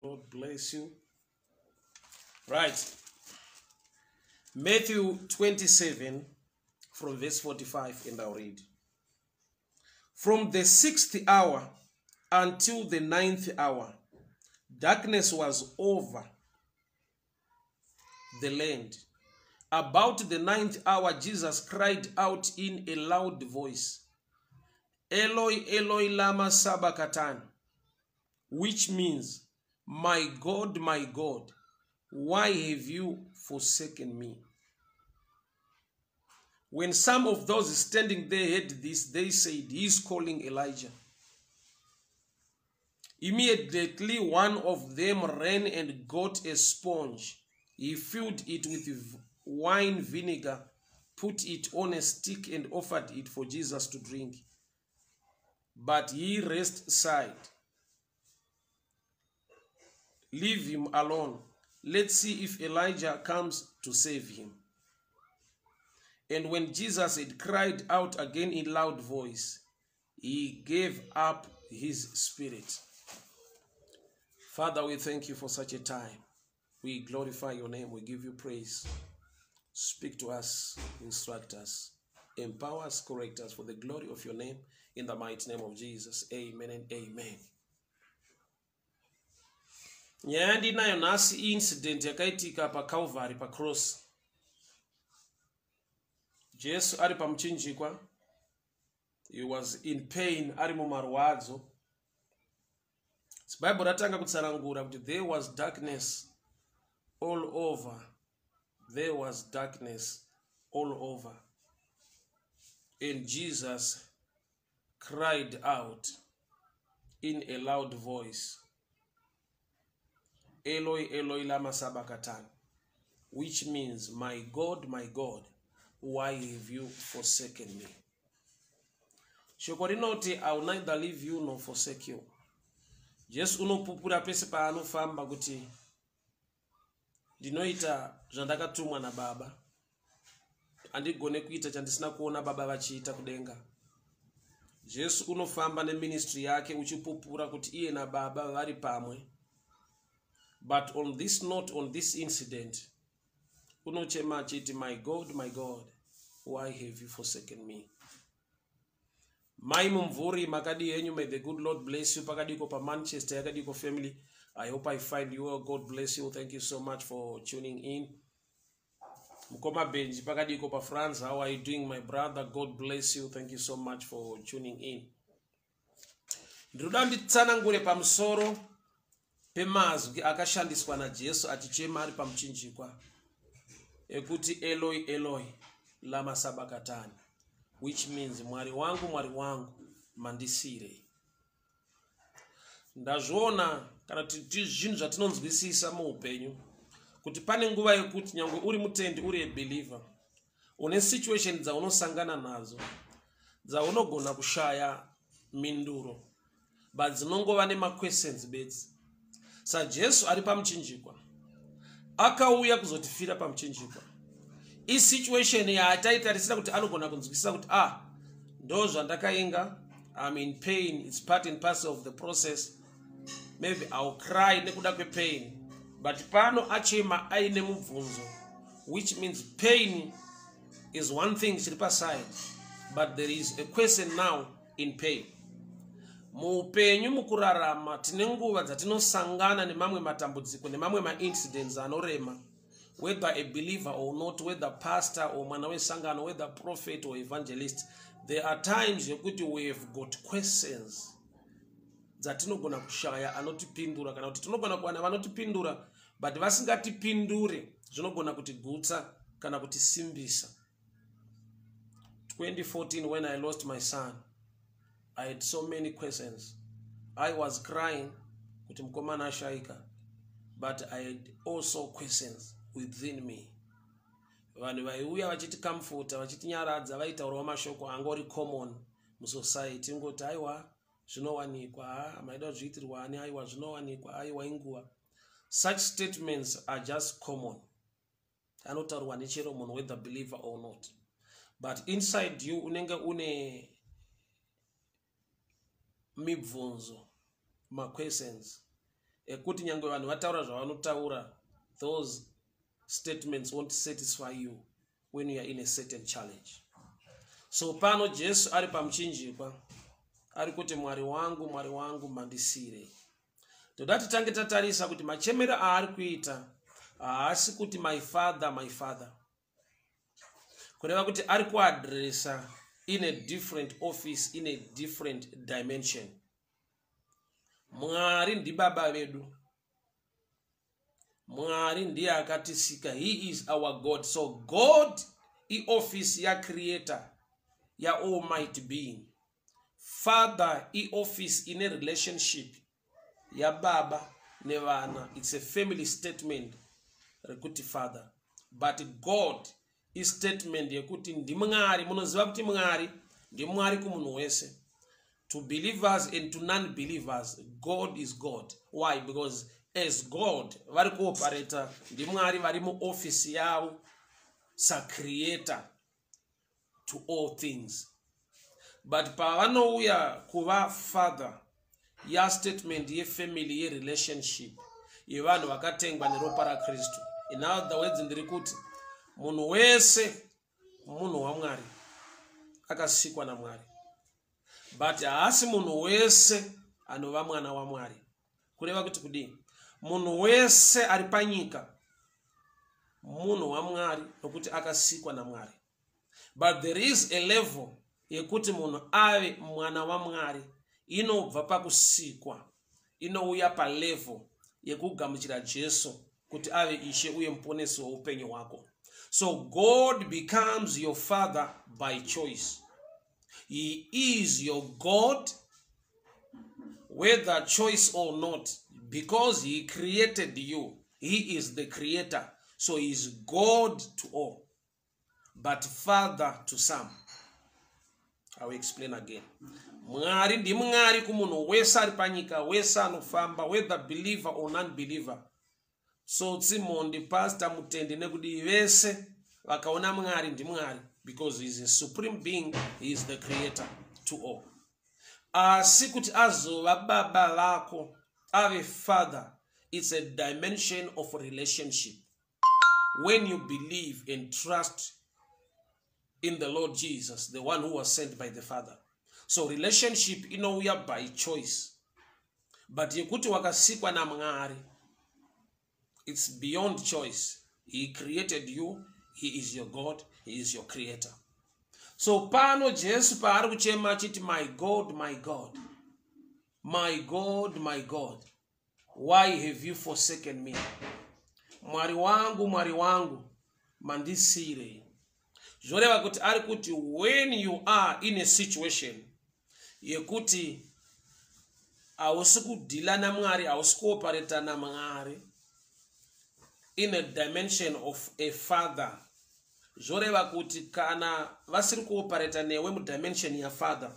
God bless you. Right. Matthew 27 from verse 45, and I'll read. From the 6th hour until the 9th hour, darkness was over the land. About the 9th hour, Jesus cried out in a loud voice, Eloi, Eloi, lama sabachthani, which means, my God, why have you forsaken me? When some of those standing there heard this, they said, he is calling Elijah. Immediately one of them ran and got a sponge. He filled it with wine vinegar, put it on a stick, and offered it for Jesus to drink. But he raised aside. Leave him alone. Let's see if Elijah comes to save him. And when Jesus had cried out again in loud voice, he gave up his spirit. Father, we thank you for such a time. We glorify your name. We give you praise. Speak to us, instruct us, empower us, correct us for the glory of your name. In the mighty name of Jesus. Amen and amen. Nyandi nayo nasi incident yakaitika pa Calvary pa cross. Jesu ari pa mchinjikwa. He was in pain, ari mu marwadzo. Bible ratanga kutsarangura kuti there was darkness all over. There was darkness all over. And Jesus cried out in a loud voice, Eloi, Eloi, lama sabachthani, which means, my God, why have you forsaken me? Shoko rinoti, I will neither leave you nor forsake you. Jesu unopupura pese pa anofamba kuti ndinoita zvandakatumwa na Baba, andigone kuita chandisina kuona Baba vachiita kudenga. Jesu unofamba ne ministry yake uchipupura kuti iye na Baba vari pamwe. But on this note, on this incident, unochema chiti, my God, why have you forsaken me? Mai mumvuri makadi yenyu, may the good Lord bless you. Pakadiko pa Manchester, yakadiko family. I hope I find you well. God bless you. Thank you so much for tuning in. Mukoma Benji, pakadiko pa France. How are you doing, my brother? God bless you. Thank you so much for tuning in. Ndrudandi tsana ngure pa msoro pemazwi akashandiswa na Jesu achichema ari pa mchinjikwa. Ekuti Eloi, Eloi, lama sabachthani, which means, mwari wangu, mandisire. Ndazvona kana zvinhu zvatinonzwisisa muupenyu kuti pane nguva yekuti nyangwe uri mutendi, uri a believer, une situation dzaunosangana nazo dzaunogona kushaya minduro, but dzinongova nema questions bedzi. Sa Jesu ari pamuchinjikwa, akauya kuzotifira pamuchinjikwa. I situation yaataitarisira kuti anogona kunzwisisa kuti ndo zvandakainga, I'm in pain, it's part and parcel of the process. Maybe I'll cry nekuda kwe pain. But pano achema aine mubvunzo, which means pain is one thing chiri paside, but there is a question now in pain. Muhupenyu mukurarama tine nguva dzatinosangana nemamwe matambudziko nemamwe ma-incidents anorema, whether a believer or not, whether pastor or mwana wesangano, whether prophet or evangelist. There are times yekuti we have got questions dzatinogona kushaya anotipindura, kana kuti tinogona kuwana vanotipindura but vasingatipindure zvinogona kutigutsa kana kutisimbisa. 2014, when I lost my son, I had so many questions. I was crying kuti mukomana ashaika, but I had also questions within me. Vanhu vaiuya vachiti comforta, vachitinyaradza, vaitaurawo mashoko angori common musociety, ngoti aiwa zvinowanikwa, maida zviitirwa ani, aiwa zvinowanikwa, aiwa inguva. Such statements are just common. Anotaurwa nechero munhu, whether believer or not. But inside you unenge une mibvunzo, ma questions, ekuti nyangwe vanhu vataura zvavanotaura, those statements won't satisfy you when you are in a certain challenge. So pano Jesu ari pamuchinjikwa ari kuti Mwari wangu mandisire. Toda titange tatarisa kuti machemero aari kuita haasi kuti my father. Kureva kuti ari kuadresa in a different office, in a different dimension. Mwari ndi baba vedu. Mwari ndiye akatisika. He is our God. So God I office ya creator, ya almighty being. Father I office in a relationship ya baba nevana. It's a family statement rekuti father. But God is statement yekuti ndi Mwari. Munoziva kuti Mwari ndi Mwari kumunhu wese. To believers and to non-believers, God is God. Why? Because as God, vari kuoperator ndi Mwari vari mu office yavo sa creator to all things. But pavanouya kuva father, ya statement ye family ye relationship yevanhu vakatengwa neropa raKristu. In other words, ndiri kuti munhu wese munhu waMwari, akasikwa naMwari. But haasi munhu wese anova mwana waMwari. Kureva kuti kudini? Munhu wese ari panyika munhu waMwari nokuti akasikwa naMwari. But there is a level yekuti munhu ave mwana waMwari inobva pakusikwa, inouya pa level yekugamuchira Jesu kuti ave Ishe uye muponesi weupenyu hwako. So God becomes your father by choice. He is your God, whether choice or not, because he created you. He is the creator. So he is God to all, but father to some. I will explain again. Mwari ndi Mwari kumunhu wese ari panyika, wese anofamba, whether believer or non-believer. So tsimondi pastor mutende nekuti vese vakaona Mwari ndi Mwari, because he is a supreme being, he is the creator to all. Asi kuti azova baba vako, ave father, it's a dimension of relationship. When you believe and trust in the Lord Jesus, the one who was sent by the Father. So relationship inouya by choice. But yekuti wakasikwa na Mwari, it's beyond choice. He created you, he is your God, he is your creator. So pano Jesu paari kuchema achiti my God, my God, my God, my God, why have you forsaken me? Mwari wangu mandisire. Zvoreva kuti ari kuti when you are in a situation yekuti hausi kudhila naMwari, hausi kuoperata naMwari in a dimension of a father, zvoreva kuti kana vasiri kuoperata newe mu dimension ya father,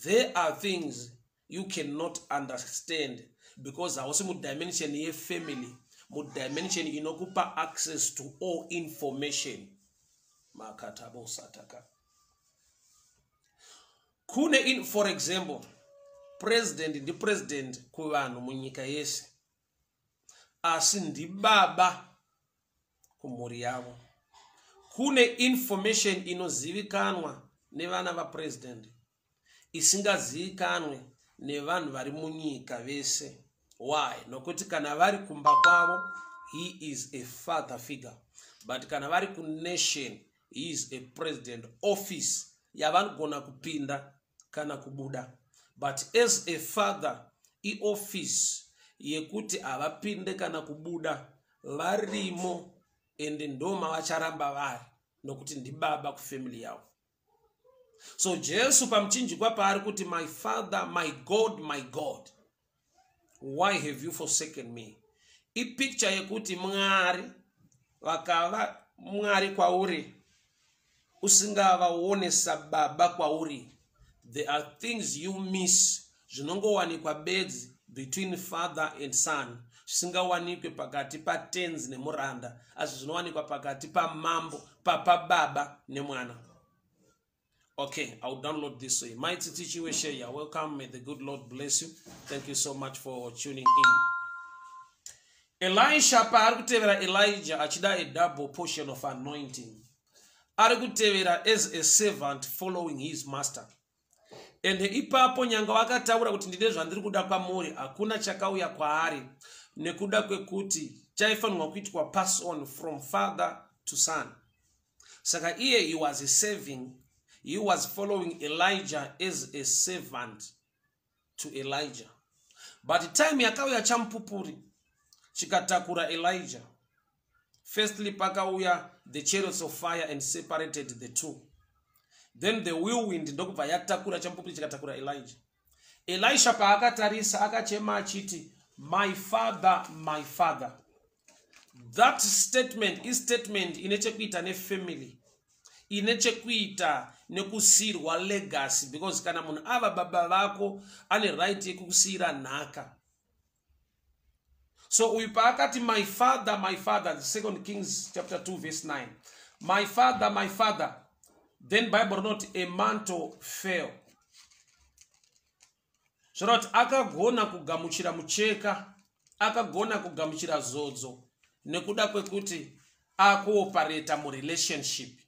there are things you cannot understand because hausi mu dimension ye family, mu dimension inokupa access to all information. Makatabo sataka. Kune in, for example, the president kuvanhu munyika yese, asi ndi baba kumhuri yavo. Kune information inozivikanwa nevana va president isingazivikanwe nevanhu vari munyika vese. Why? Nokuti kana vari kumba kwavo, he is a father figure. But kana vari ku nation, he is a president office yavanogona kupinda kana kubuda. But as a father, I office yekuti avapinde kana kubuda varimo ende ndoma vacharamba vari nokuti ndi baba ku family yavo. So Jesu pamuchinjikwa paari kuti my father, my God, why have you forsaken me? I picture yekuti Mwari vakava Mwari kwauri usingavaonesa baba kwauri, there are things you miss zvinongowanikwa bedzi between father and son, zvisingawanikwe pakati patenzi nemuranda, asi zvinowanikwa pakati pamambo, baba nemwana. Okay, I'll download this way. Mighty teaching we share. You're welcome. May the good Lord bless you. Thank you so much for tuning in. Elisha paari kutevera Elijah achida a double portion of anointing. Ari kutevera as a servant following his master. And ipapo nyanga vakataura kuti ndine zvandiri kuda kwamuri, hakuna chakauya kwaari nekuda kwekuti chaifanirwa kuitwa pass on from father to son. Saka iye he was following Elijah as a servant to Elijah. But time yakauya champupuri chikatakura Elijah. Firstly pakauya the chariots of fire and separated the two. Then the whirlwind ndokubva yatakura champupuri chikatakura Elijah. Elisha paakatarisa akachema achiti, my father, my father. That statement is statement inechekuita ne family. Inechekuita nekusirwa legacy, because kana munhu ava baba vako ane right yekukusira nhaka. So uyu paakati my father, my father, 2 Kings chapter 2 verse 9. My father, my father. Then Bible note a mantle fell. So that akagona kugamuchira mucheka, akagona kugamuchira zodzo, nekuda kwekuti akuoperate mu relationship.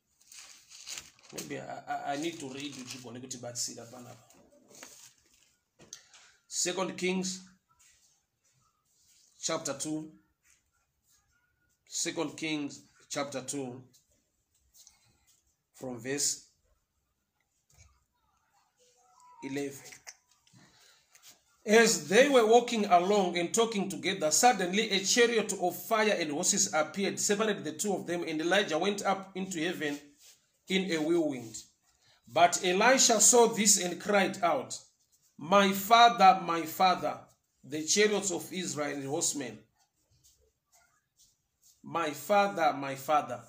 Maybe I need to read uchigone kuti batsira panapa. 2 Kings chapter 2. 2 Kings chapter 2 from verse 11. As they were walking along and talking together, suddenly a chariot of fire and horses appeared, separated the two of them, and Elijah went up into heaven in a whirlwind. But Elisha saw this and cried out, my father, the chariots of Israel and horsemen. My father, my father.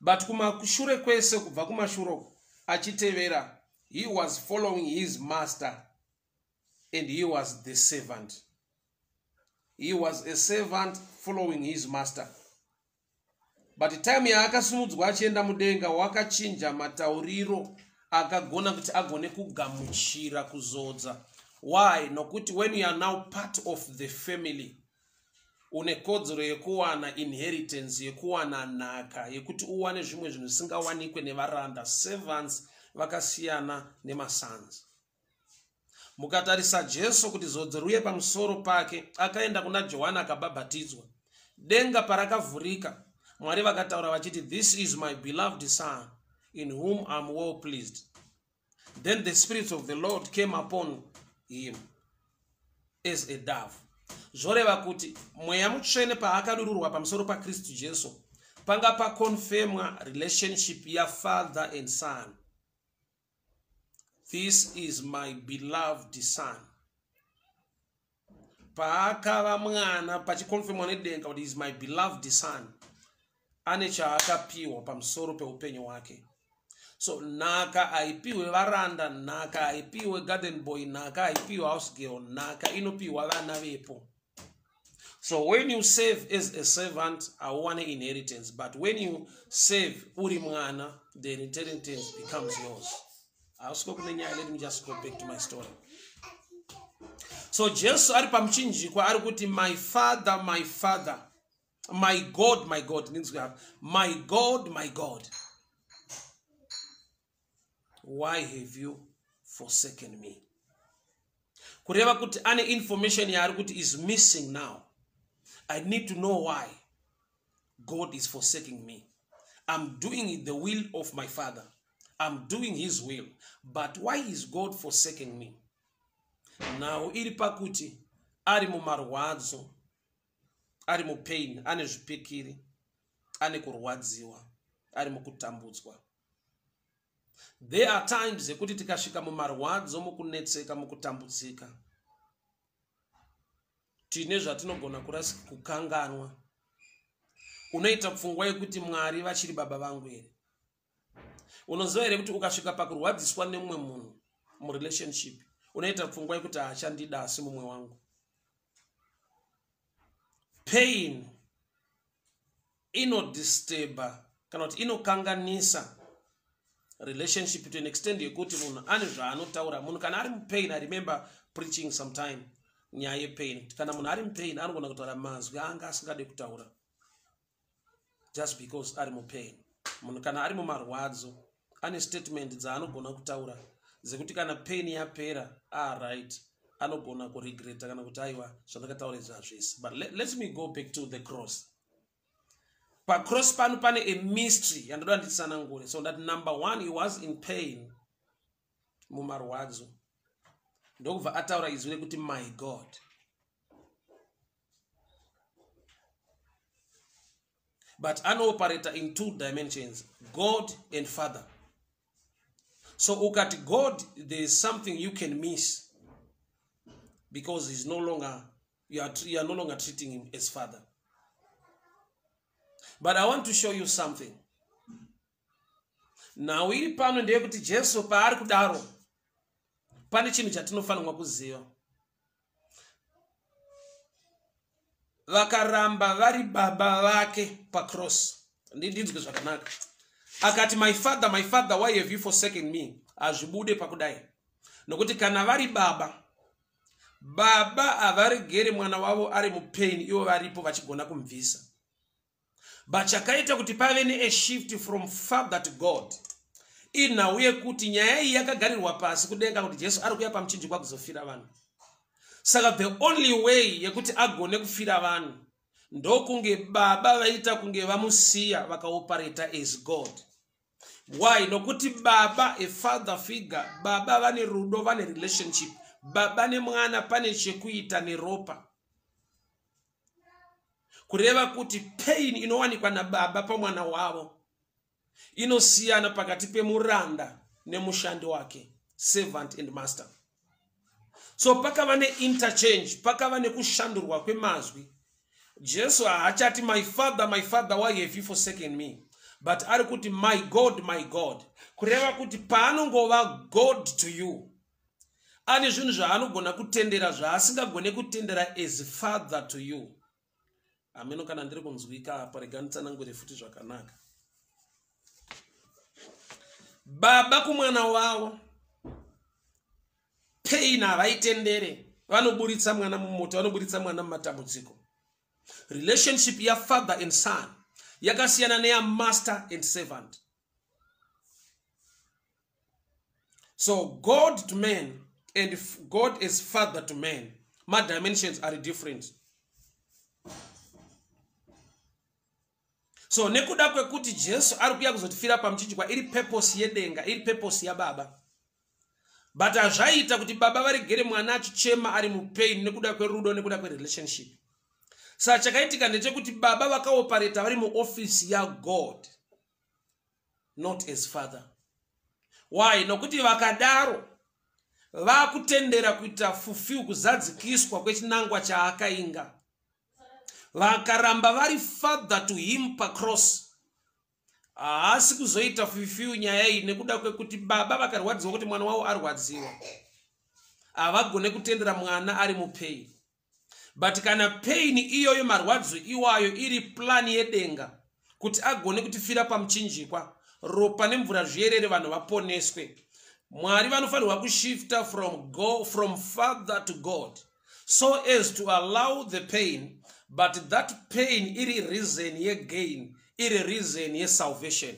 But kumashure kwese kubva kumashuro achitevera, he was following his master, and he was the servant. He was a servant following his master. But the time yaakasimudzwa achienda mudenga wakachinja matauriro akagona kuti agone kugamuchira kuzodza. Why? Nokuti when you are now part of the family, une kodzero yekuwana inheritance, yekuwana nhaka, yekuti uwane zvimwe zvinhu zvisingawanikwe nevaranda. Servants vakasiyana nemasons. Mukatarisa Jesu kuti zodzo riuye pamusoro pake, akaenda kuna Johana akabhabhatidzwa. Denga parakavhurika, Mwari vakataura vachiti, this is my beloved son, in whom I am well pleased. Then the Spirit of the Lord came upon him as a dove. Zvoreva kuti mweya mutsvene paakadururwa pamusoro paKristu Jesu, panga pakonfirmwa relationship ya father and son. This is my beloved son. Paakava mwana pachikonfirmwa nedenga kuti is my beloved son, ane chaakapiwa pamusoro peupenyu wake. So nhaka aipiwe varanda, nhaka aipiwe garden boy, nhaka aipiwe house girl, nhaka inopiwa vana vepo. So when you serve as a servant, auwane inheritance. But when you serve uri mwana, the inheritance becomes yours. Let me just go back to my story. So Jesus ari pamuchinjikwa ari kuti my father, my father, my God, my God, means we have my God, my God. Why have you forsaken me? Kureva kuti ane information yaari kuti is missing now. I need to know why God is forsaking me. I'm doing the will of my father. I'm doing his will. But why is God forsaking me? Now, iri pakuti, ari mu marwadzo, ari mu pain, ane zvipikiri, ane kurwadziwa, ari mu kutambudzwa. There are times ekuti tikashika mu marwadzo, mu kunetseka, mu kutambudzika, tine zvatinogona kukanganwa. Unoita pfungwa yekuti Mwari vachiri baba vangu here. Unoziva here kuti ukasvika pakurwadziswa nemumwe munhu mu relationship, unoita pfungwa yekuti haachandida asi mumwe wangu. Pain inodisturba kana kuti inokanganisa relationship to an extent yekuti munhu ane zvaanotaura. Munhu kana ari mu pain, I remember preaching sometime, nyaya yepain. Kana munhu ari mupain anogona kutaura mazwi anga asingade kutaura just because ari mupain. Munhu kana ari mumarwadzo ane statement dzaanogona kutaura dzekuti kana pain yapera right anogona kuregreta kana kuti aiwa zvandakataura zvazvese. But let me go back to the cross. Cross pano pane a mystery yandoda nditsanangure. So that number one, he was in pain mumarwadzo, ndokubva ataura izwi rekuti my God. But anooperator in two dimensions, God and Father. So ukati God, there is something you can miss because he's no longer, you are no longer treating him as Father. But I want to show you something. Now iri pano ndeyekuti Jesu paari kudaro pane chinhu chatinofanirwa kuziva. Vakaramba vari baba vake pacross. Ndinzwe zvakanaka. Akati my father, why have you forsaken me? Azvibude pakudai. Nokuti kana vari baba avaregere mwana wavo ari mupain ivo varipo vachigona kumubvisa. But chakaita kuti pave ne a shift from father to God. Inauye kuti nyaya iyi yakagarirwa pasi kudenga kuti Jesu ari kuya pamuchinjikwa kuzofira vanhu. Saka the only way yekuti agone kufira vanhu ndokunge baba vaita kunge vamusiya vakaoperata as God. Why? Nokuti baba, a father figure, baba vane rudo, vane relationship, baba ne mwana pane chekuita neropa. Kureva kuti pain inowanikwa na baba pa mwana wavo inosiyana pakati pemuranda nemushandi wake, servant and master. So pakava ne interchange, pakava ne kushandurwa kwemazwi. Jesu haachati my father, why have you forsaken me? But ari kuti my God, kureva kuti paanongova God to you, ane zvinhu zvaanogona kutendera zvaasingagone kutendera as father to you. Ameno kana ndiri kunzwika apa, rega nditsanangure futi zvakanaka. Baba kumwana wavo pain havaitendere, vanoburitsa mwana mumoto, vanoburitsa mwana mumatambudziko. Relationship ya father and son yakasiyana neya master and servant. So God to man and God as father to man, my dimensions are different. So nekuda kwekuti Jesu ari kuya kuzotifira pamuchinjikwa iri purpose yedenga, iri purpose ya baba. But azvaita kuti baba varegere mwana achichema ari mupain nekuda kwerudo, nekuda kwerelationship. Sa chakaitika ndechekuti baba vakaoperata vari muoffice ya God, not as father. Why? Nokuti vakadaro vakutendera kuita fulfill, kuzadzikiswa kwechinangwa chaakainga. Vakaramba vari father to him pacross, haasi kuzoita fulfill nyaya iyi nekuda kwekuti baba vakarwadziwa kuti mwana wavo arwadziwa, havagone kutendera mwana ari mupain. But kana pain iyoyo, marwadzo iwayo, iri plan yedenga kuti agone kutifira pamuchinjikwa, ropa nemvura zvierere vanhu vaponeswe, Mwari vanofanirwa kushifta from father to God, so as to allow the pain, but that pain iri reason ye gain, iri reason ye salvation.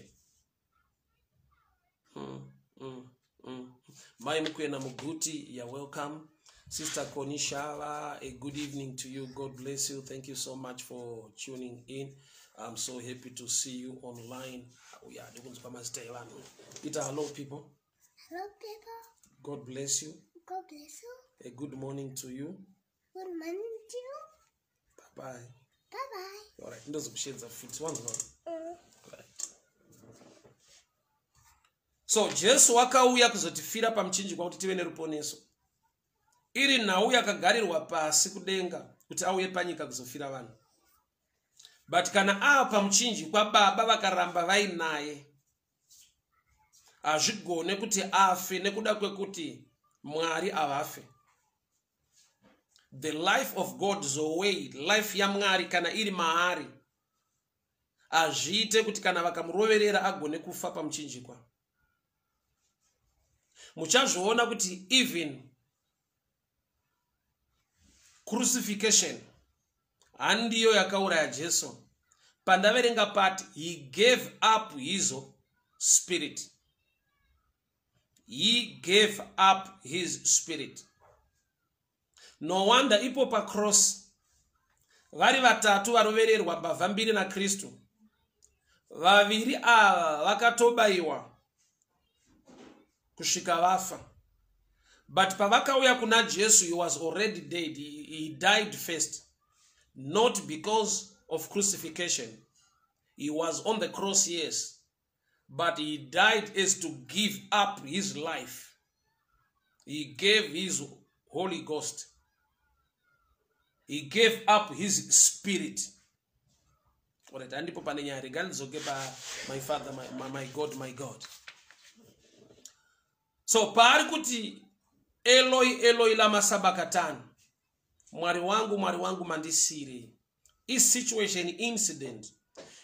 Mai Mukwena Muguti, you're welcome. Sister Konishala, a good evening to you. God bless you. Thank you so much for tuning in. I'm so happy to see you online. Hello, people. Hello, people. God bless you. God bless you. A good morning to you. Good morning to you. Bye-bye. Bye-bye. All right. Right. So, Jesu wakauya kuzotifira pamuchinjikwa kuti tive neruponeso. Iri nhau yakagarirwa pasi kudenga kuti auye panyika kuzofira vanhu. But kana apa muchinjikwa baba vakaramba vainaye, hazvigone kuti afe nekuda kwekuti Mwari avafe. The life of God zowe, life ya Mwari kana iri maari, azviite kuti kana vakamuroverera agone kufa pamuchinjikwa. Muchazvoona kuti even crucifixion handiyo yakauraya Jesu. Pandaverenga pati he gave up his spirit. He gave up his spirit. No wonder ipo pa cross vari vatatu varovererwa mbavha mbiri na Kristu, vaviri ava vakatobaiwa kusvika vafa. But pavakauya kuna Jesu, he was already dead. He died first, not because of crucifixion. He was on the cross, yes, but he died as to give up his life. He gave his Holy Ghost. He gave up his spirit. Alright, and my Father, my God, my God. So parikuti Eloi, Eloi lama sabakatani. Mwari wangu mandisiri. Is situation incident.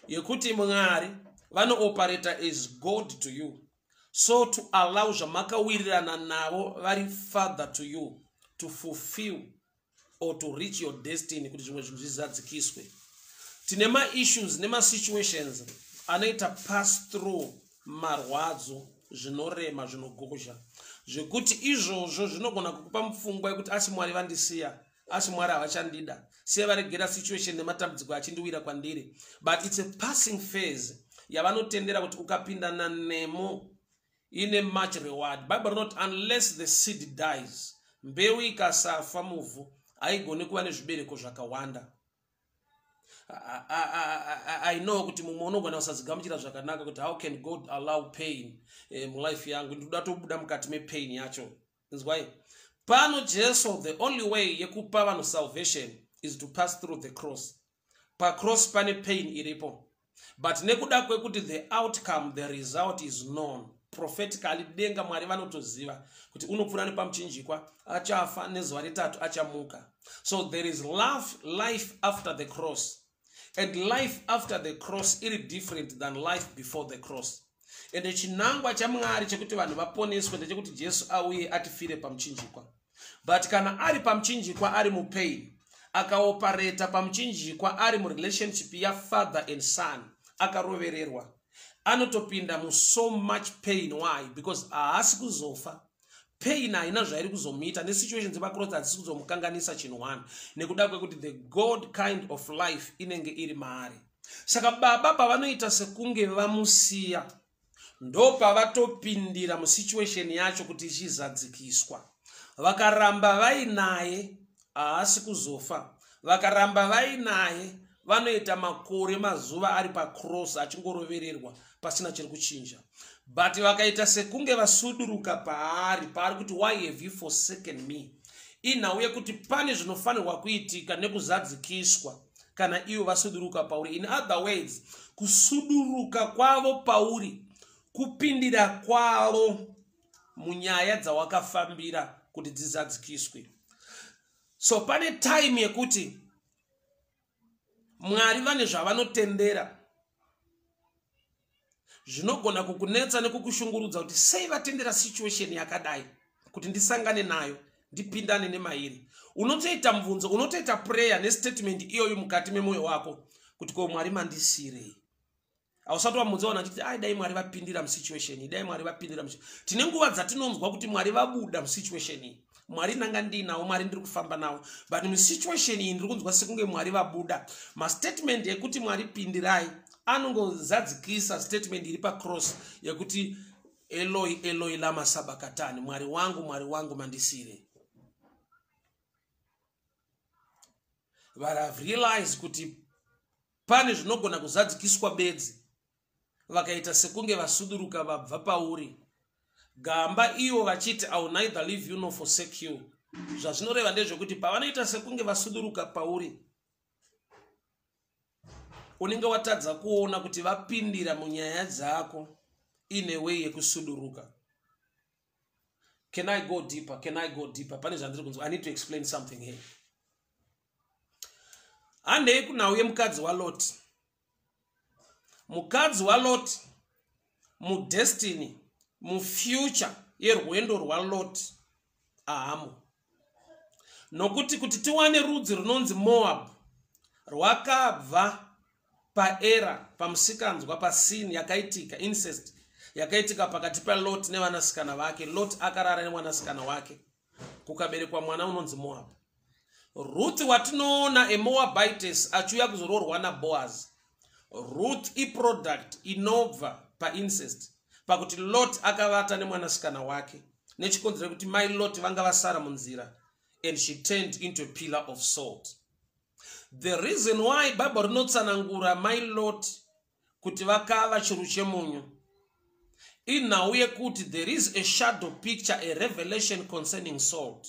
Yekuti mwari vano operator is God to you. So to allow jamaka wirirana navo very father to you to fulfill or to reach your destiny. Kuti zvimwe zvinhu zvizadzikiswe. Tinema issues, nema situations anaita pass through marwadzo zvinorema zvinogozha. Zvekuti izvozvo zvinogona kukupa mufungwa yekuti asi Mwari vandisiya, asi Mwari havachandida, siya varegera situation nematambudziko achindiwira kwandiri. But it's a passing phase yavanotendera kuti ukapindana nemo ine much reward. Bible not unless the seed dies. Mbeu ikasafa muvhu haigoni kuva nezvibereko zvakawanda. I know kuti mumwe unogona kusadzigamuchira zvakanaka kuti how can God allow pain mulife yangu, ndoda tobuda mukati mepain yacho. Nzwai pano Jesu, the only way yekupa vanhu salvation is to pass through the cross. Pa cross pane pain iripo, but nekuda kwekuti the outcome, the result is known prophetically. Denga Mwari vanotoziva kuti unopfuura nepamuchinjikwa achafa nezuva retatu achamuka. So there is life after the cross. And life after the cross is different than life before the cross. And chinangwa cha Mwari chekuti vanhu vaponeswe ndechekuti Jesu auye atifire pamuchinjikwa. But kana ari pamuchinjikwa ari mupain, akaoperata pamuchinjikwa ari mu relationship ya father and son, akarovererwa, anotopinda mu so much pain. Why? Because haasi kuzofa. Pain haina zvairi kuzomuita, ne situations dzepacross hadzisi kuzomukanganisa chinhu one, nekuda kwekuti the God kind of life inenge iri maari. Saka baba pavanoita sekunge vamusiya, ndo pavatopindira mu situation yacho kuti chizadzikiswa. Vakaramba vainaye haasi kuzofa. Vakaramba vainaye vanoita makore mazuva ari pa cross achingorovererwa pasina chiri kuchinja. But vakaita sekunge vasuduruka paari kuti why have you forsaken me? Inauye kuti pane zvinofanirwa kuitika nekuzadzikiswa kana ivo vasuduruka pauri. In other words, kusuduruka kwavo pauri, kupindira kwavo munyaya dzawakafambira kuti dzizadzikiswe. So pane time yekuti Mwari vane zvavanotendera zvinogona kukunetsa nekukushungurudza kuti sei vatendera situation yakadai kuti ndisangane nayo ndipindane nemairi. Unotoita mvunzo, unotoita prayer nestatement iyoyo mukati memoyo wako kuti ko Mwari mandisirei. Ausatwa muzoona kuti ai dai Mwari vapindira mu situation, dai Mwari vapindira mu. Tine nguva dzatinonzwa kuti Mwari vabuda mu situation iyi. Mwari nanga ndinawo, Mwari ndiri kufamba nawo. But mu situation iyi ndiri kunzwa sekunge Mwari vabuda. Ma statement yekuti Mwari pindirai anongozadzikisa statement iri pa cross yekuti Eloi, Eloi lama sabakatani. Mwari wangu mandisire. But I've realized kuti pane zvinogona kuzadzikiswa bedzi. Vakaita sekunge vasuduruka vabva pauri. Gamba iyo vachiti I will neither leave you nor forsake you. Zvazvinoreva ndezvekuti pavanoita sekunge vasuduruka pauri, unenge watadza kuona kuti vapindira munyaya dzako in a way yekusuduruka. Can I go deeper? Can I go deeper? Pane zvandiri kunzwa. I need to explain something here. Handei kunauye mukadzi waLot. Mukadzi waLot mu destiny, mu future yerwendo rwaLot ahamo. nokuti kuti tiwane rudzi runonzi Moab rwakabva paera pamusikanzwa pasini yakaitika incest yakaitika pakati paLot nevanasikana vake. Lot akarara nemwanasikana wake kukaberekwa mwana unonzi Moab. Ruth watinoona eMoabites achiuya kuzororwa naBoaz. Ruth iproduct inobva paincest pakuti Lot akavata nemwanasikana wake nechikonzero kuti mai Lot vanga vasara munzira, and she turned into a pillar of salt. The reason why Bible rinotsanangura mai Lot kuti vakava chiru chemunyu inauye kuti there is a shadow picture, a revelation concerning salt.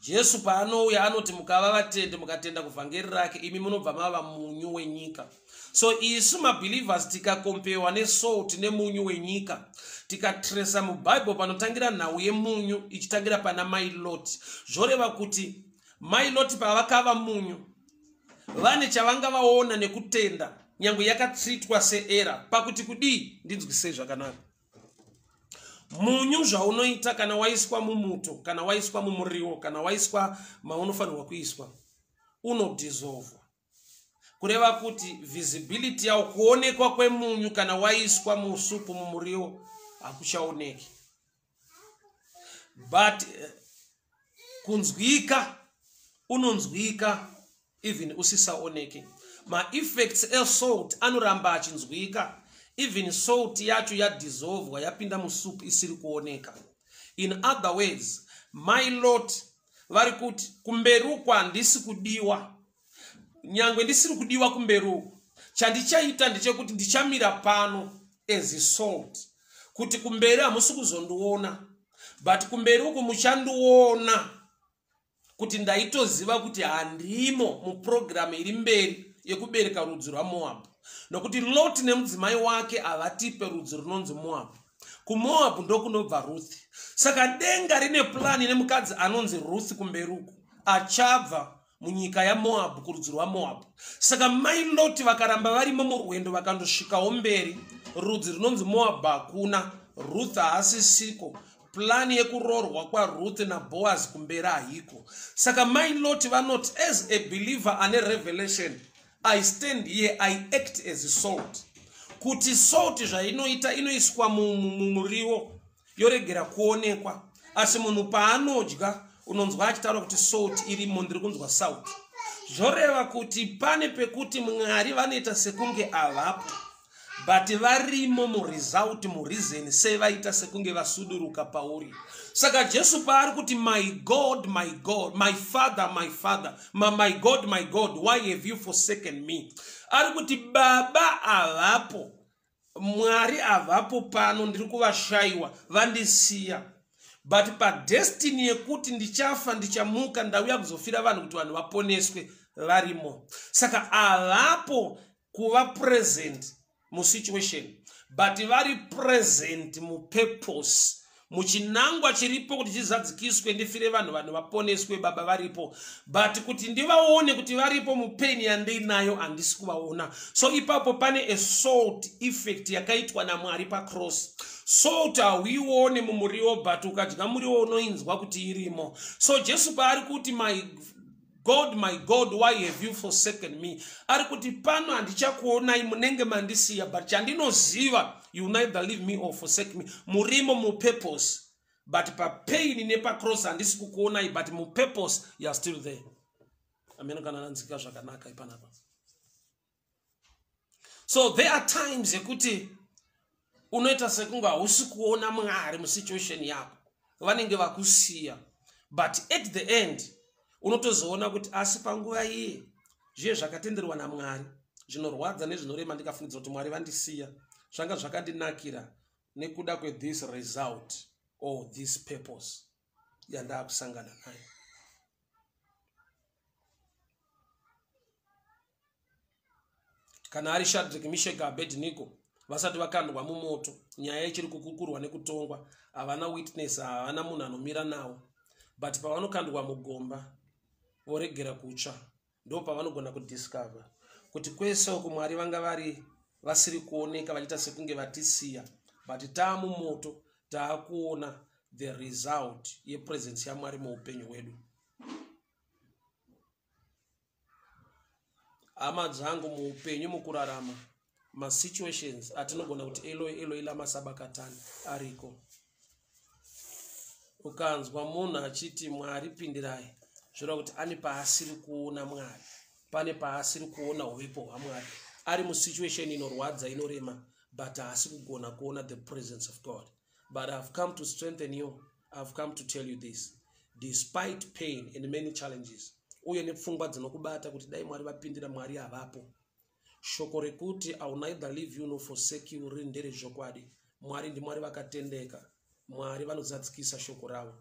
Jesu paanouya anoti mukava vatende mukatenda kuvhangeri rake imi munobva mava munyu wenyika. So isu mabelievers tikakompewa nesalt nemunyu wenyika, tikatresa muBible panotangira nhau yemunyu ichitangira pana mai Lot, zvoreva kuti mai Lot pavakava munyu vane chavanga vaona nekutenda nyangwe yakatreatwa seera pakuti kudii. Ndinzwisei zvakanaka. Munyu zvaunoita kana waiswa mumuto, kana waiswa mumuriwo, kana waiswa maunofanirwa kuiswa, unodissolve. Kureva kuti visibility yao, kuonekwa kwemunyu kana waiswa musupu mumuriwo hakuchaoneki. But kunzwika unonzwika even usisaoneke. Ma effects salt anoramba achinzwika even salt yacho yadissolve yapinda musupu isiri kuoneka. In other words, my Lot vari kuti kumberuko handisi kudiwa, nyangwe ndisiri kudiwa kumberuko, chandichaita ndechekuti ndichamira pano as salt kuti kumberi hamusi kuzondiona, but kumberi uko muchandiona kuti ndaitoziva kuti handimo muprogramu iri mberi yekubereka rudzi rwaMoab. Nokuti Lot nemudzimai wake havatipe rudzi runonzi Moab. KuMoab ndokunobva Ruth. Saka denga rine plani nemukadzi anonzi Ruth kumberuko achabva munyika yaMoab kurudzi rwaMoab. Saka mai Lot vakaramba varimo murwendo vakandosvikawo mberi, rudzi runonzi Moab hakuna, Ruth haasisiko, plani yekurorwa kwaRuth naBoaz kumberi haiko. Saka mai Lot vanoti as a believer ane revelation, I stand here, I act as salt. Kuti salt zvainoita inoiswa mumuriwo yoregera kuonekwa, asi munhu paanodya unonzwa achitaura kuti salt irimo, ndiri kunzwa salt. Zvoreva kuti pane pekuti Mwari vanoita sekunge avapo, but varimo muresult, mureason sei vaita sekunge vasuduruka pauri. Saka Jesu paari kuti my God, my God, my Father, my Father, my God, my God, why have you forsaken me? Ari kuti Baba avapo, Mwari avapo pano, ndiri kuvashayiwa, vandisiya. But pa destiny yekuti ndichafa ndichamuka ndauya kuzofira vanhu kuti vanhu vaponeswe varimo. Saka avapo kuva present mu situation, but vari present mu purpose, muchinangwa chiripo kuti chizadzikiswe ndifire vanhu vaponeswe Baba varipo, but kuti ndivaone kuti varipo mupeni yandinayo handisi kuvaona. So ipapo pane a salt effect yakaitwa naMwari pacross. Salt hauione mumuriwo, but ukadya muriwo unoinzwa kuti irimo. So Jesu paari kuti my God, why have you forsaken me? Ari kuti pano handichakuonai munenge mandisiya, but chandinoziva, you neither leave me or forsake me. Murimo mu purpose, but pa pain nepa cross handisi kukuonai, but mu purpose you are still there. Amen. Kana nanzika zvakanaka ipanapa. So there are times yekuti unoita sekunga hausi kuona Mwari mu situation yako, vanenge vakusiya, but at the end unotozoona kuti asi panguva iyi zviye zvakatenderwa naMwari zvinorwadza nezvinorema ndikafungidzira kuti Mwari vandisiya, zvanga zvakandinakira nekuda this result or this purpose yandakusangana nayo. Kana ari Shadrach, Meshach, Abednego vasati vakandwa mumoto, nyaya ichiri kukukurwa nekutongwa, havana witness, havana munhu anomira nawo, but pavanokandwa mugomba voregera kutsva, ndo pavanogona kudiscover kuti kwese uko Mwari vanga vari vasiri kuoneka, vachiita sekunge vatisiya, but taamumoto taakuona the result yepresence yaMwari muupenyu hwedu. hama dzangu muupenyu mukurarama masituations atinogona kuti Eloi Eloi lama sabakatani ariko. Ukanzwa munhu achiti Mwari pindirai, zvireva kuti ane paasiri kuona Mwari, pane paasiri kuona uvepo hwaMwari, ari musituation inorwadza inorema, but haasi kugona kuona the presence of God. But I've come to strengthen you. I've come to tell you this. Despite pain and many challenges, uye nepfungwa dzinokubata kuti dai Mwari vapindira Mwari havapo, shoko rekuti I will neither leave you nor forsake you riri nderezvokwadi. Mwari ndiMwari vakatendeka. Mwari vanozadzikisa shoko ravo.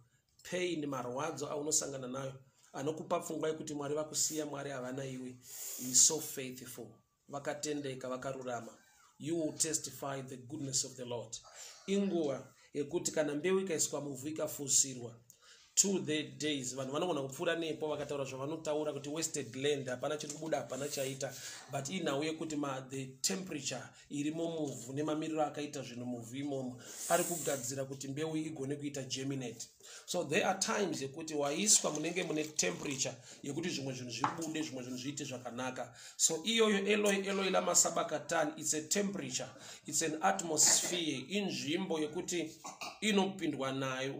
Pain marwadzo aunosangana nayo anokupa pfungwa yekuti Mwari vakusiya, Mwari havana iwe. He is so faithful. Vakatendeka, vakarurama. You will testify the goodness of the Lord. Inguva yekuti kana mbeu ikaiswa muvhu ikafusirwa, 2 days vanhu vanogona kupfuura nepo vakataura zvavanotaura kuti wasted land, hapana chiri kubuda, hapana chaita, but inhau yekuti the temperature irimo muvhu nemamiriro akaita zvinhu muvhu imomo ari kugadzira kuti mbeu igone kuita germinate. So there are times yekuti waiswa munenge mune temperature yekuti zvimwe zvinhu zvibude, zvimwe zvinhu zviite zvakanaka. So iyoyo Eloi Eloi lama sabakatani, it's a temperature, it's an atmosphere, inzvimbo yekuti inopindwa nayo,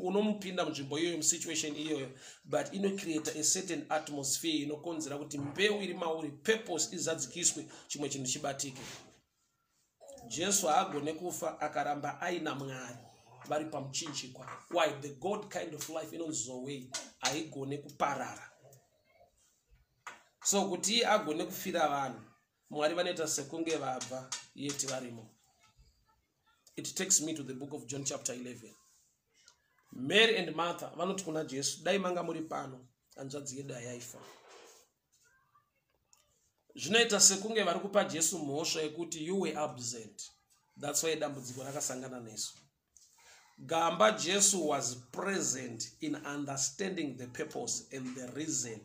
unomupinda munzvimbo iyoyo musituation iyoyo, but inocreate a certain atmosphere inokonzera kuti mbeu iri mauri, purpose izadzikiswe, chimwe chinhu chibatike. Jesu haagone kufa akaramba aina Mwari vari pamuchinjikwa. Why? The God kind of life inonzowei haigone kuparara. So kuti agone kufira vanhu, Mwari vanoita sekunge vabva yeti varimo. It takes me to the book of John chapter 11. Mary and Martha vanoti kuna Jesu, dai manga muri pano hanzvadzi yedu hayaifa. Zvinoita sekunge vari kupa Jesu mhosva yekuti you were absent. That's why dambudziko rakasangana nesu. Gamba Jesu was present in understanding the purpose and the reason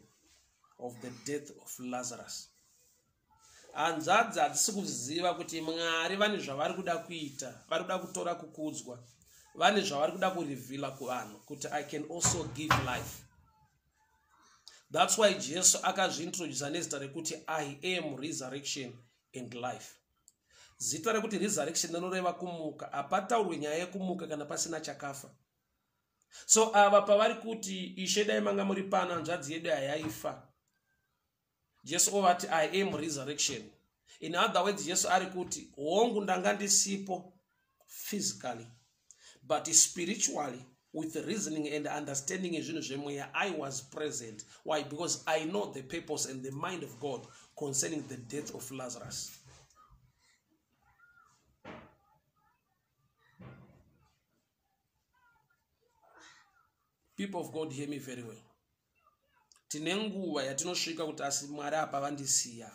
of the death of Lazarus. Hanzvadzi hadzisi kuziva kuti Mwari vane zvavari kuda kuita, vari kuda kutora kukudzwa, vane zvavari kuda kurivhila kuvanhu kuti I can also give life. That's why Jesu akazviintroduce nezita rekuti I am resurrection and life. Zita rekuti resurrection rinoreva kumuka, hapataurwe nyaya yekumuka kana pasina chakafa. So ava pavari kuti Ishe dai manga muri pano hanzvadzi yedu hayaifa, Jesu ovati I am resurrection. In other words, Jesu ari kuti hongu ndanga ndisipo physically, but spiritually, with reasoning and understanding ezvinhu zvemweya, I was present. Why? Because I know the purpose and the mind of God concerning the death of Lazarus. People of God, hear me very well. Tine nguva yatinosvika kuti asi Mwari apa vandisiya.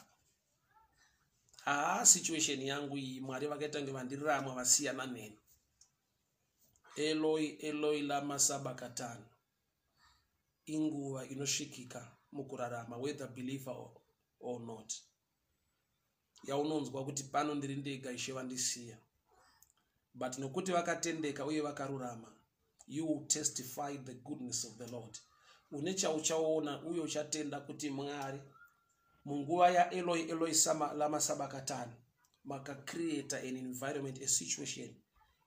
Situation yangu iyi Mwari vakaita nge vandiramwa vasiyana neni. Eloi Eloi lama sabakatani. Inguva inosvikika mukurarama, whether believer or not. Yaunonzwa kuti pano ndiri ndega Ishe vandisiya. But nokuti vakatendeka uye vakarurama, you will testify the goodness of the Lord. Unecha uchaona uye uchatenda kuti Mwari munguva ya Eloi Eloi lama sabakatani maka create an environment, a situation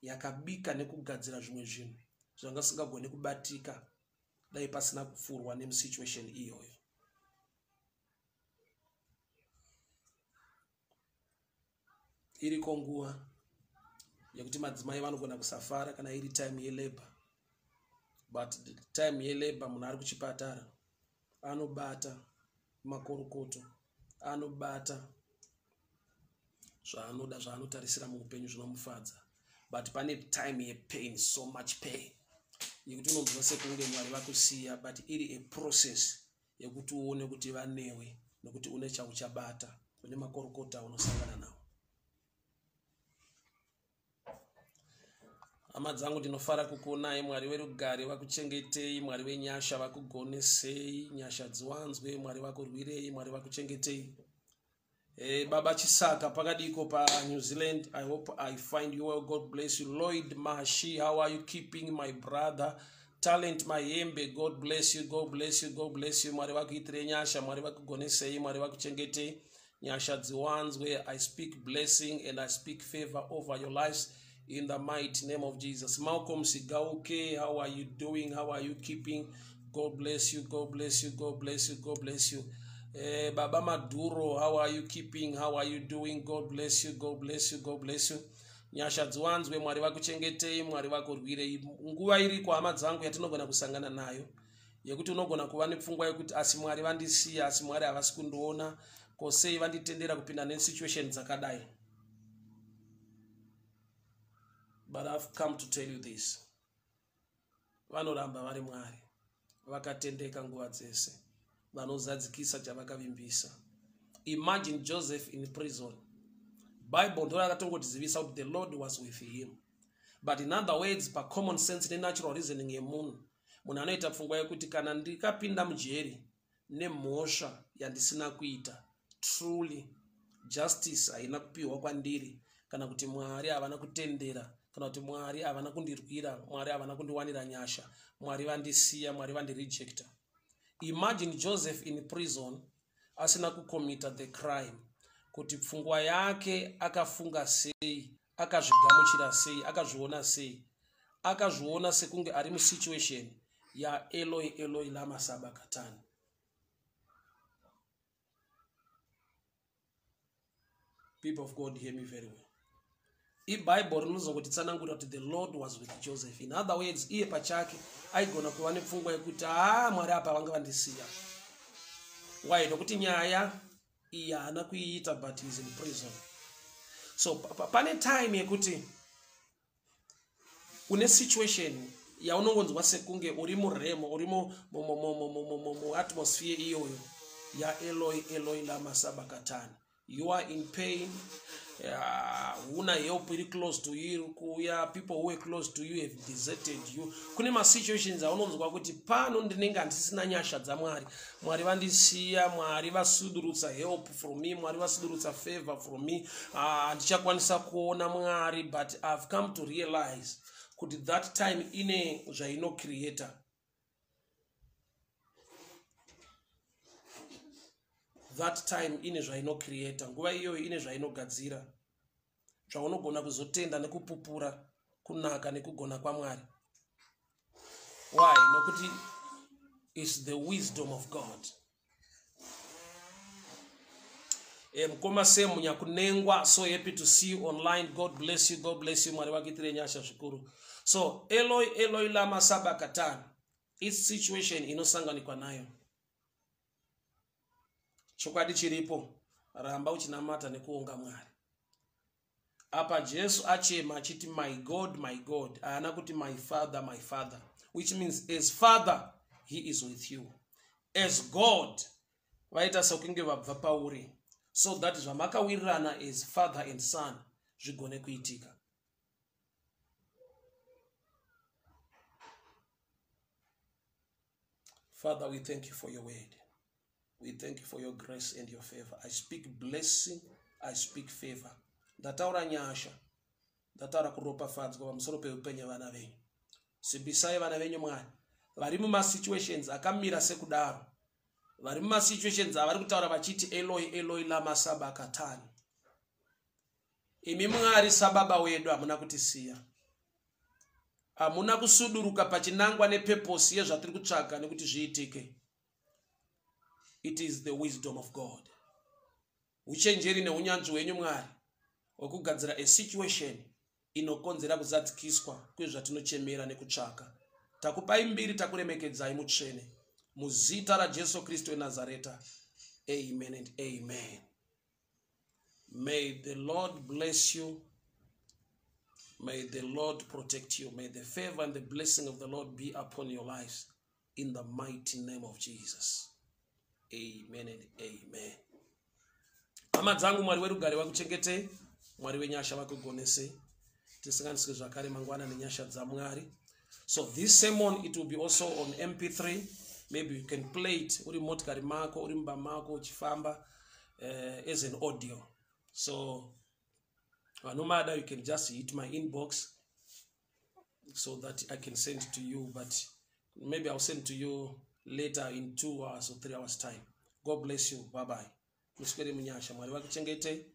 yakabika nekugadzira zvimwe zvinhu zvanga singagone kubatika dai pasina kufurwa nemusituation iyoyo. Iriko nguva yekuti madzimai vanogona kusafara kana iri time yelabor, but the time yelabor munhu ari kuchipatara anobata makorokoto, anobata zvaanoda zvaanotarisira muupenyu zvinomufadza, but pane time yepain, so much pain yekuti unonzwa sekunge Mwari vakusiya, but iri a process yekuti uone kuti vanewe nokuti une chauchabata, une makorokota unosangana nawo. Hama dzangu, ndinofara kukuonai. Mwari werugare vakuchengetei, Mwari wenyasha vakugonesei, nyasha dziwanzwe, Mwari vakurwirei, Mwari vakuchengetei. Baba Chisaka pakadiko pa New Zealand, I hope I find you well. God bless you. Lloyd Mahashi, how are you keeping, my brother? Talent Mayembe, God bless you, God bless you, God bless you. Mwari vakuitire nyasha, Mwari vakugonesei, Mwari vakuchengetei. Nyasha dziwanzwe. I speak blessing and I speak favor over your lives in the mighty name of Jesus. Malcolm Sigauke, how are you doing? How are you keeping? God bless you, God bless you, God bless you, God bless you. Baba Maduro, how are you keeping? How are you doing? God bless you, God bless you, God bless you. Nyasha dziwanzwe, Mwari vakuchengetei, Mwari vakurwirei. Nguva iriko hama dzangu yatinogona kusangana nayo yekuti unogona kuva nepfungwa yekuti asi Mwari vandisiya, asi Mwari havasi kundiona, ko sei vanditendera kupinda nesituation dzakadai. But I've come to tell you this. Vanoramba vari Mwari, vakatendeka nguva dzese, vanozadzikisa chavakavimbisa. Imagine Joseph in prison. Bible ndo rakatongotizivisha kuti the Lord was with him. But in other words, by common sense ne natural reasoning yemunhu, munhu anoita pfungwa yekuti kana ndikapinda mujeri nemhosva yandisina kuita, truly justice haina kupiwa kwandiri, kana kuti Mwari havana kutendera, kana kuti Mwari havana kundirwira, Mwari havana kundiwanira nyasha, Mwari vandisiya, Mwari vandirejecta. Imagine Joseph in prison asina kucommita the crime, kuti pfungwa yake akafunga sei, akazvigamuchira sei, akazviona sei, akazviona sekunge ari musituation ya Eloi Eloi lama sabachthani. People of God, hear me very well. IBible rinozongotitsanangura kuti the Lord was with Joseph. In other words, iye pachake aigona kuva nepfungwa yekuti Mwari apa vanga vandisiya. Why? Nokuti nyaya iyi haana kuiita, but he is in prison. So pane time yekuti une situation yaunongonzwa sekunge uri muremo, uri mu atmosphere iyoyo ya Eloi Eloi lama sabachthani. You are in pain. Una help very close to you, kuya people who are close to you have deserted you. Kune ma situations aunonzwa kuti pano ndinenge andisina nyasha dza Mwari, Mwari vandisiya, Mwari vasudurutsa help from me, Mwari vasudurutsa favor from me, ndichakwanisa kuona Mwari. But I've come to realize kuti that time ine zvaino creator. That time ine zvaino creator. Nguva iyo ine zvaino gadzira, zvaunogona kuzotenda nekupupura kunaka nekugona kwa Mwari. Why? Nokuti it's the wisdom of God. Mkoma semu nyakunengwa, so happy to see you online. God bless you, God bless you. Mwari vakitire nyasha shukuru. So Eloi Eloi lama sabachthani, it's situation inosanganikwa nayo. Chokwadi chiripo, ramba uchinamata nekuonga Mwari. Apa Jesu achema achiti my God, my God, haana kuti my Father, my Father, which means as Father he is with you, as God vaita sokunge vabva pauri, so that zvamakawirirana as Father and Son zvigone kuitika. Father, we thank you for your word. We thank you for your grace and your favor. I speak blessing, I speak favor. Ndataura nyasha, ndataura kuropafadzwa pamusoro peupenyu vana venyu. Simbisai vana venyu Mwari, vari muma situations akamira sekudaro, vari muma situations avari kutaura vachiti Eloi Eloi lama sabachthani. Imi Mwari sababa wedu hamuna kutisiya, hamuna kusuduruka pachinangwa nepurpose yezvatiri kutsvaga nekuti zviitike. It is the wisdom of God. Uchenjeri neunyanzvi hwenyu Mwari hwekugadzira a situation inokonzera kuzadzikiswa kwezvatinochemera nekutsvaka. Takupai mbiri, takuremekedzai mutsvene. Muzita raJesu Kristu weNazareta. Amen and amen. May the Lord bless you. May the Lord protect you. May the favor and the blessing of the Lord be upon your lives. In the mighty name of Jesus. Amen and amen. Hama dzangu, Mwari werugare vakuchengete, Mwari wenyasha vakugonese. Tisinganisike zvakare mangwana nenyasha dza Mwari. So this sermon, it will be also on MP3. Maybe you can play it uri motikari mako, uri mba mako uchifamba as an audio. So no matter, you can just hit my inbox so that I can send it to you. But Maybe I'll send to you later in 2 hours or 3 hours time. God bless you. Bye bye. Muswere munyasha. Mwari wakuchengete.